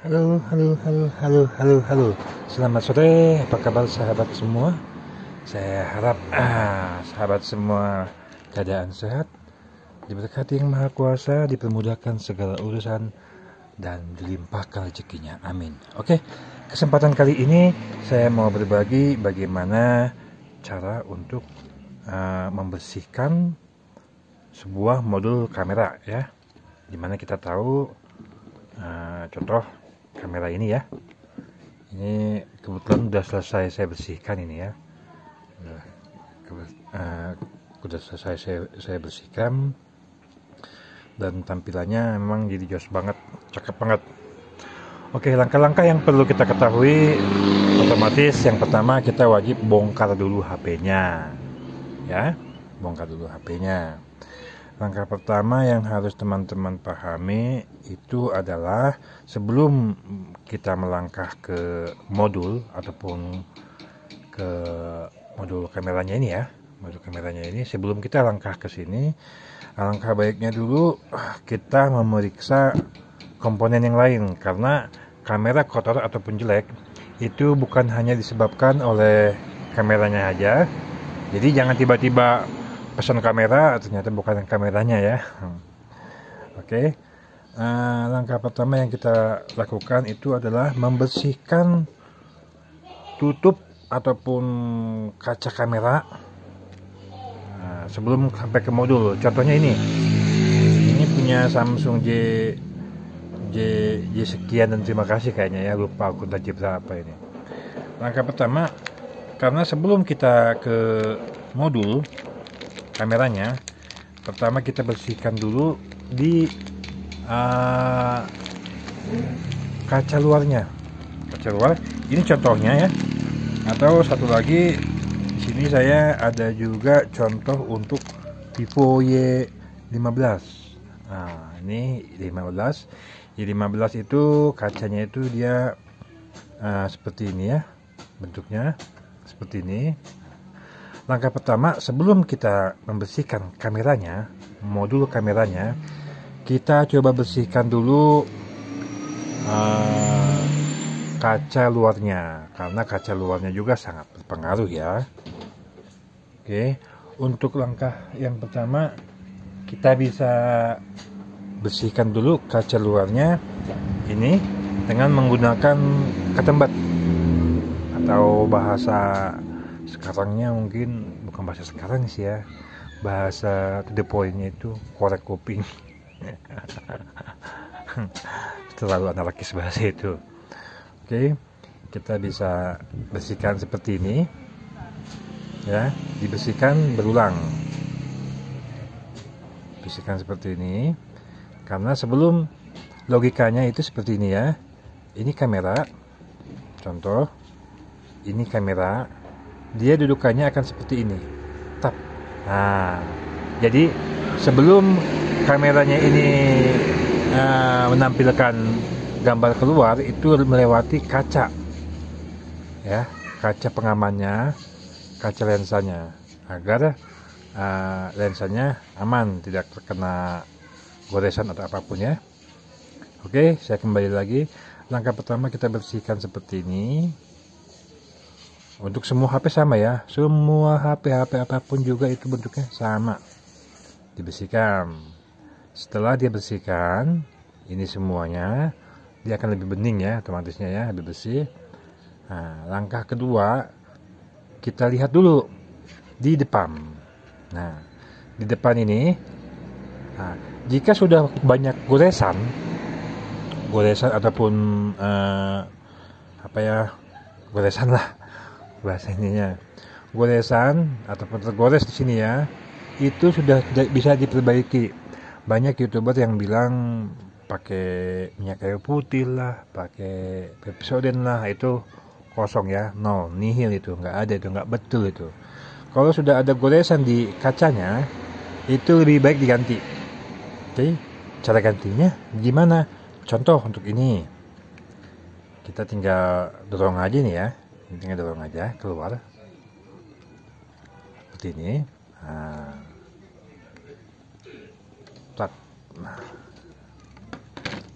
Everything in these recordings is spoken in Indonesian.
Halo, halo, halo, halo, halo, halo. Selamat sore, apa kabar sahabat semua? Saya harap sahabat semua keadaan sehat, diberkati Yang Maha Kuasa, dipermudahkan segala urusan, dan dilimpahkan rezekinya. Amin. Oke, kesempatan kali ini saya mau berbagi bagaimana cara untuk membersihkan sebuah modul kamera ya. Dimana kita tahu contoh kamera ini ya. Ini kebetulan udah selesai saya bersihkan ini ya. Udah selesai saya bersihkan dan tampilannya memang jadi jos banget, cakep banget. Oke, langkah-langkah yang perlu kita ketahui otomatis yang pertama kita wajib bongkar dulu HP-nya ya, bongkar dulu HP-nya. Langkah pertama yang harus teman-teman pahami itu adalah sebelum kita melangkah ke modul ataupun ke modul kameranya ini ya, modul kameranya ini, sebelum kita langkah ke sini, alangkah baiknya dulu kita memeriksa komponen yang lain, karena kamera kotor ataupun jelek itu bukan hanya disebabkan oleh kameranya aja. Jadi jangan tiba-tiba pesan kamera ternyata bukan kameranya ya. Oke. Langkah pertama yang kita lakukan itu adalah membersihkan tutup ataupun kaca kamera sebelum sampai ke modul. Contohnya ini punya Samsung J sekian dan terima kasih kayaknya ya, lupa aku tadi berapa ini. Langkah pertama, karena sebelum kita ke modul kameranya, pertama kita bersihkan dulu di kaca luarnya, kaca luar. Ini contohnya ya. Atau satu lagi di sini saya ada juga contoh untuk Vivo Y15. Nah, ini 15. Y15 itu kacanya itu dia seperti ini ya, bentuknya seperti ini. Langkah pertama sebelum kita membersihkan kameranya, modul kameranya, kita coba bersihkan dulu kaca luarnya, karena kaca luarnya juga sangat berpengaruh ya. Oke, untuk langkah yang pertama kita bisa bersihkan dulu kaca luarnya ini dengan menggunakan ketembat, atau bahasa sekarangnya mungkin bukan bahasa sekarang sih ya, bahasa to the point-nya itu korek kuping. Terlalu anarkis bahasa itu. Oke, kita bisa bersihkan seperti ini ya, dibersihkan berulang, bersihkan seperti ini, karena sebelum, logikanya itu seperti ini ya. Ini kamera, contoh ini kamera, dia dudukannya akan seperti ini, tap. Nah, jadi sebelum kameranya ini menampilkan gambar keluar, itu melewati kaca ya, kaca pengamannya, kaca lensanya, agar lensanya aman, tidak terkena goresan atau apapun ya. Oke, saya kembali lagi. Langkah pertama kita bersihkan seperti ini. Untuk semua HP sama ya, semua HP apapun juga itu bentuknya sama, dibersihkan. Setelah dia bersihkan ini semuanya, dia akan lebih bening ya, otomatisnya ya, lebih bersih. Nah, langkah kedua kita lihat dulu di depan. Nah, di depan ini, jika sudah banyak goresan ataupun goresan lah bahasa ininya, goresan ataupun tergores di sini ya, itu sudah bisa diperbaiki. Banyak YouTuber yang bilang pakai minyak kayu putih lah, pakai Pepsodent lah, itu kosong ya, nol, nihil, itu nggak ada, itu nggak betul itu. Kalau sudah ada goresan di kacanya, itu lebih baik diganti. Oke, cara gantinya gimana? Contoh untuk ini, kita tinggal dorong aja nih ya, tinggal dorong aja keluar seperti ini. Nah,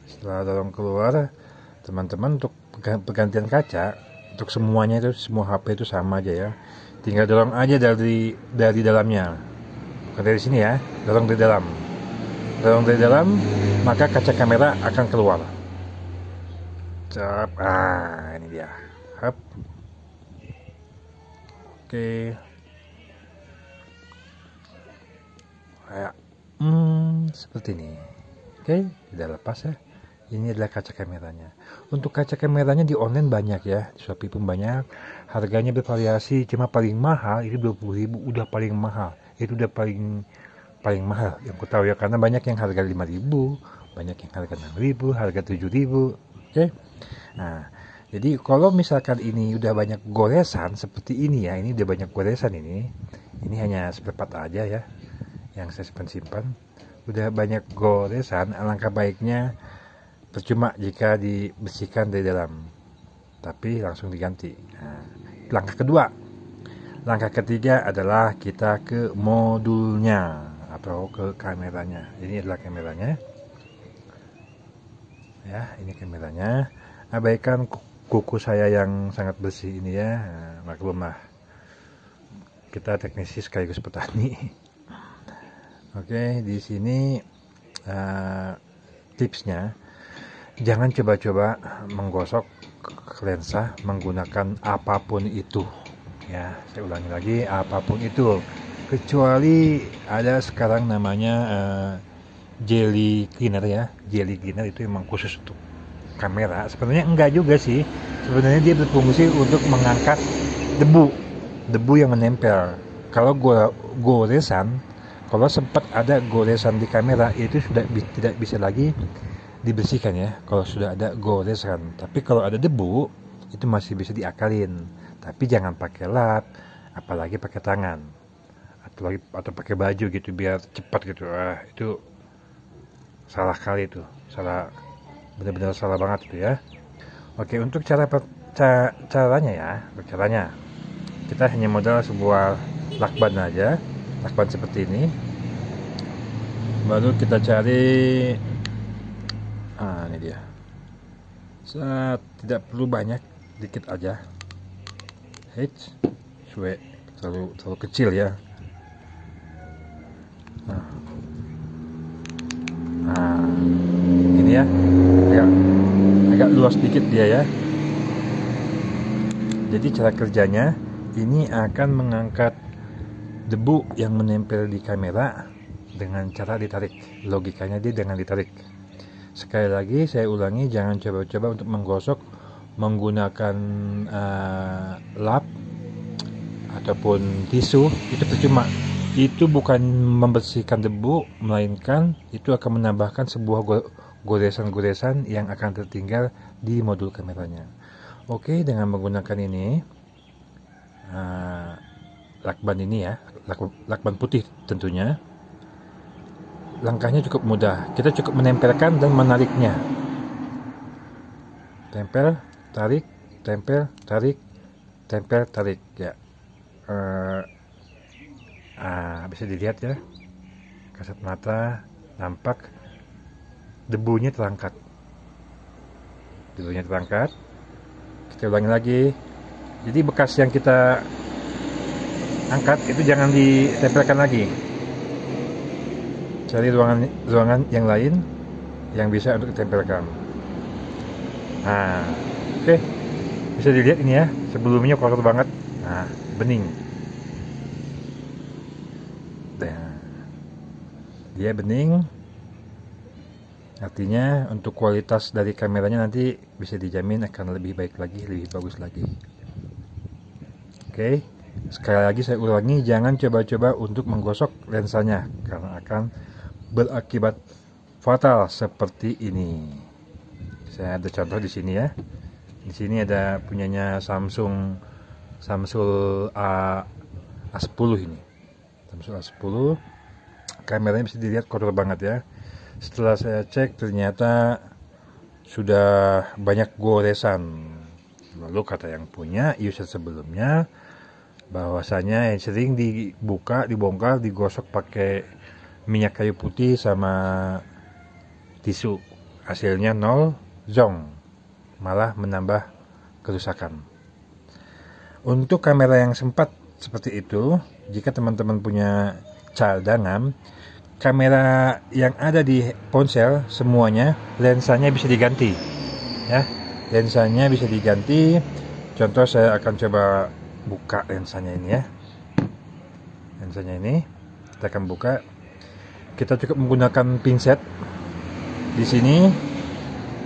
setelah dorong keluar, teman-teman untuk pergantian kaca untuk semuanya itu, semua HP itu sama aja ya, tinggal dorong aja dari dalamnya, bukan dari sini ya, dorong dari dalam, maka kaca kamera akan keluar. Cep, ini dia. Hap. Oke. Kayak seperti ini. Oke, tidak lepas ya. Ini adalah kaca kameranya. Untuk kaca kameranya di online banyak ya, di Shopee pun banyak. Harganya bervariasi, cuma paling mahal itu 20.000, udah paling mahal. Itu udah paling mahal yang ku tahu ya, karena banyak yang harga 5.000, banyak yang harga 6.000, harga 7.000. Oke. Nah, jadi kalau misalkan ini udah banyak goresan seperti ini ya, ini udah banyak goresan ini hanya seperempat aja ya yang saya simpan. Udah banyak goresan, alangkah baiknya percuma jika dibersihkan dari dalam, tapi langsung diganti. Nah, langkah ketiga adalah kita ke modulnya atau ke kameranya. Ini adalah kameranya ya, ini kameranya. Abaikan kuku saya yang sangat bersih ini ya, maklum lah, kita teknisi sekaligus petani. Oke, di sini tipsnya, jangan coba-coba menggosok lensa menggunakan apapun itu ya. Saya ulangi lagi, apapun itu, kecuali ada sekarang namanya jelly cleaner ya. Jelly cleaner itu memang khusus untuk kamera. Sebenarnya enggak juga sih, sebenarnya dia berfungsi untuk mengangkat debu yang menempel. Kalau goresan, kalau sempat ada goresan di kamera, itu sudah tidak bisa lagi dibersihkan ya, kalau sudah ada goresan. Tapi kalau ada debu, itu masih bisa diakalin. Tapi jangan pakai lap, apalagi pakai tangan, atau pakai baju gitu biar cepat gitu. Itu salah kali itu, benar-benar salah banget itu ya. Oke, untuk caranya kita hanya modal sebuah lakban aja, lakban seperti ini. Baru kita cari, ini dia. Tidak perlu banyak, dikit aja. Terlalu kecil ya. Ini ya, agak luas dikit dia ya. Jadi cara kerjanya, ini akan mengangkat debu yang menempel di kamera dengan cara ditarik. Logikanya dia dengan ditarik. Sekali lagi saya ulangi, jangan coba-coba untuk menggosok menggunakan lap ataupun tisu, itu percuma. Itu bukan membersihkan debu, melainkan itu akan menambahkan sebuah goresan-goresan yang akan tertinggal di modul kameranya. Oke, dengan menggunakan ini lakban ini ya, lakban putih tentunya, langkahnya cukup mudah. Kita cukup menempelkan dan menariknya. Tempel, tarik, tempel, tarik, tempel, tarik ya. Bisa dilihat ya, kasat mata nampak debunya terangkat. Kita ulangi lagi. Jadi bekas yang kita angkat itu jangan ditempelkan lagi. Cari ruangan yang lain yang bisa untuk ditempelkan. Oke. Bisa dilihat ini ya, sebelumnya kotor banget. Bening. Dia bening, artinya untuk kualitas dari kameranya nanti bisa dijamin akan lebih baik lagi, lebih bagus lagi. Oke, sekali lagi saya ulangi, jangan coba-coba untuk menggosok lensanya karena akan berakibat fatal seperti ini. Saya ada contoh di sini ya. Di sini ada punyanya Samsung A10 ini. Samsung A10. Kameranya bisa dilihat kotor banget ya. Setelah saya cek, ternyata sudah banyak goresan. Lalu kata yang punya, user sebelumnya, bahwasanya yang sering dibongkar, digosok pakai minyak kayu putih sama tisu, hasilnya 0 zong. malah menambah kerusakan. Untuk kamera yang sempat seperti itu, jika teman-teman punya cadangan, kamera yang ada di ponsel semuanya lensanya bisa diganti, ya. Lensanya bisa diganti. Contoh, saya akan coba buka lensanya ini ya. Lensanya ini kita akan buka. Kita cukup menggunakan pinset. Di sini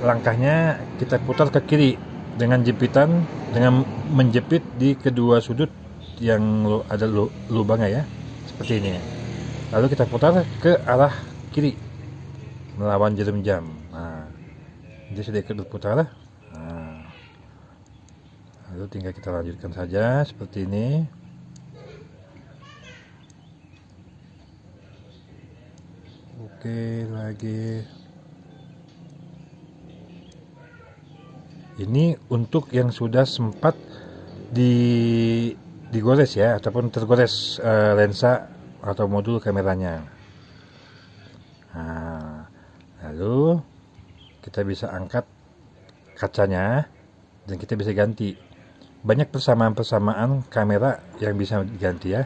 langkahnya kita putar ke kiri dengan jepitan, dengan menjepit di kedua sudut yang ada lubangnya ya, seperti ini. Lalu kita putar ke arah kiri melawan jarum jam. Nah, dia sudah ikut berputar. Nah, lalu tinggal kita lanjutkan saja seperti ini. Oke, lagi. Ini untuk yang sudah sempat digores ya, ataupun tergores lensa atau modul kameranya. Nah, lalu kita bisa angkat kacanya dan kita bisa ganti. Banyak persamaan-persamaan kamera yang bisa diganti ya.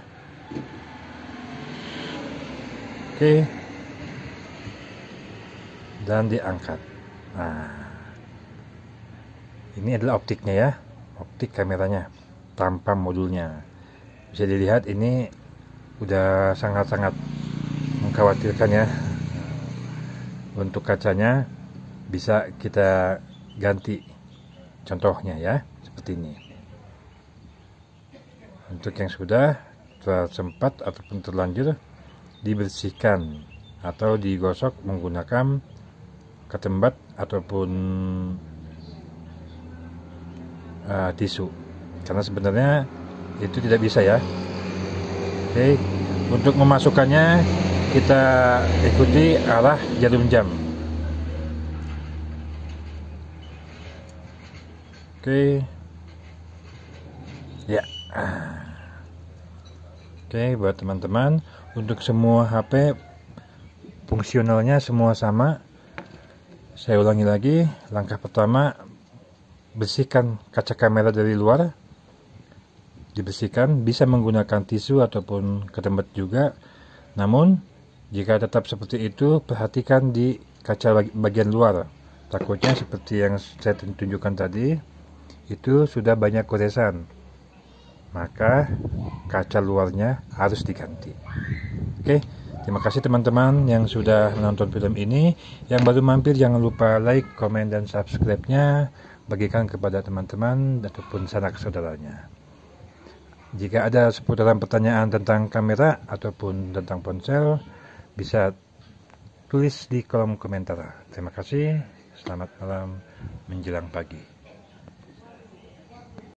Oke. Dan diangkat. Nah, ini adalah optiknya ya, optik kameranya tanpa modulnya. Bisa dilihat ini udah sangat-sangat mengkhawatirkan ya. Untuk kacanya bisa kita ganti, contohnya ya, seperti ini. Untuk yang sudah sempat ataupun terlanjur, dibersihkan atau digosok menggunakan ketembat ataupun tisu, karena sebenarnya itu tidak bisa ya. Oke, untuk memasukkannya kita ikuti arah jarum jam. Oke ya. Oke, buat teman-teman, untuk semua HP fungsionalnya semua sama. Saya ulangi lagi, langkah pertama, bersihkan kaca kamera dari luar. Dibersihkan, bisa menggunakan tisu ataupun ketembat juga. Namun jika tetap seperti itu, perhatikan di kaca bagian luar. Takutnya seperti yang saya tunjukkan tadi, itu sudah banyak goresan, maka kaca luarnya harus diganti. Oke, terima kasih teman-teman yang sudah menonton film ini. Yang baru mampir jangan lupa like, komen, dan subscribe-nya. Bagikan kepada teman-teman ataupun sanak saudaranya. Jika ada seputaran pertanyaan tentang kamera ataupun tentang ponsel, bisa tulis di kolom komentar. Terima kasih, selamat malam menjelang pagi.